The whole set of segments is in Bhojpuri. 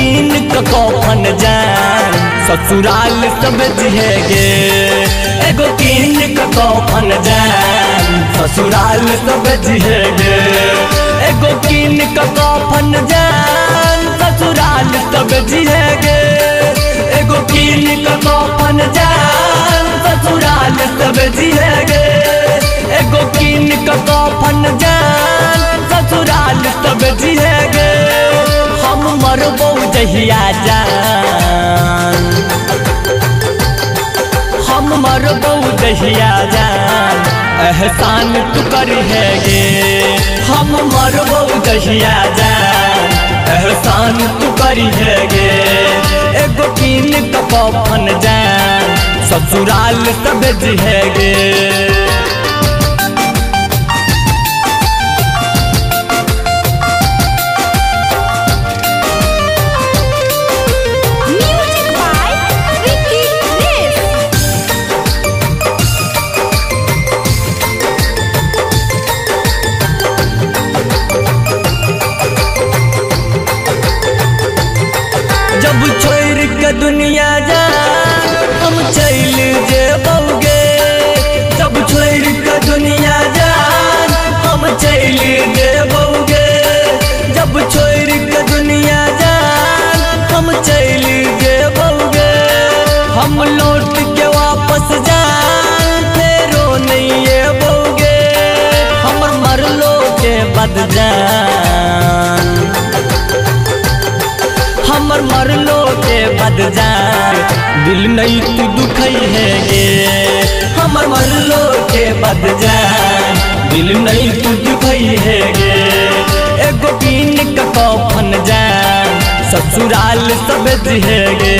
कीन कफन जान ससुराल सब जिहेगे। एगो कीन कफन जान ससुराल सब जिहेगे। एगो कीन कफन जान ससुराल सब जिहेगे। एगो कीन कफन जान ससुराल सब जिहेगे। एगो कीन कफन जान ससुराल सब जिहेगे। हम मरबो जहिया जान हम मरबो जहिया जान एहसान तू करिहेगे। हम मरबो जहिया जान एहसान तू करिहेगे। एगो कीन कफन जान ससुराल सब जिहेगे। जब छोड़ के दुनिया जान हम चल जेबोगे। जब छोड़ के दुनिया जान हम चल जेबोगे। जब छोड़ के दुनिया जान हम चल जेबोगे। हम लौट के वापस जान फेरो नहीं एबोगे। हमर मरलो के बाद जान हमर मरलो के बाद जान दिल नहीं तू दुखइहेगे। हमर मरलो के बाद जान दिल नहीं तू दुखइहेगे। एगो कीन कफन जान ससुराल सब जिहेगे।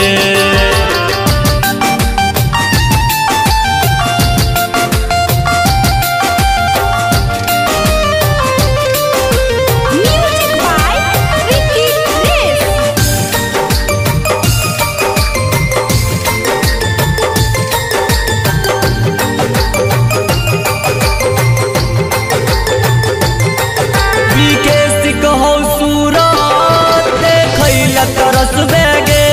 तरस बेगे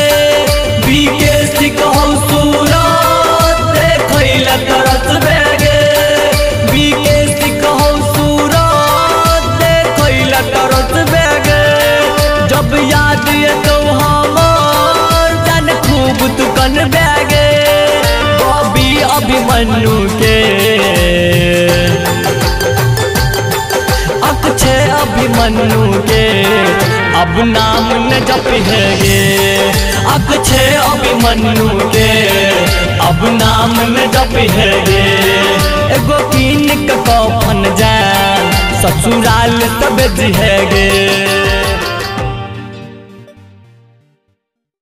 बीकेस कहू सूरत देखैला तरस बेगे। बीकेस कहू सूरत देखैला तरस बेगे। जब याद ये तो हमर जान खूब तू कन बेगे। बॉबी अभिमन्यु के अक्षय अभिमन्यु के अब नाम न जपिहेगे। अक्षय अभिमन्यु के अब नाम न जपिहेगे। एगो कीन कफन जान ससुराल सब जिहेगे।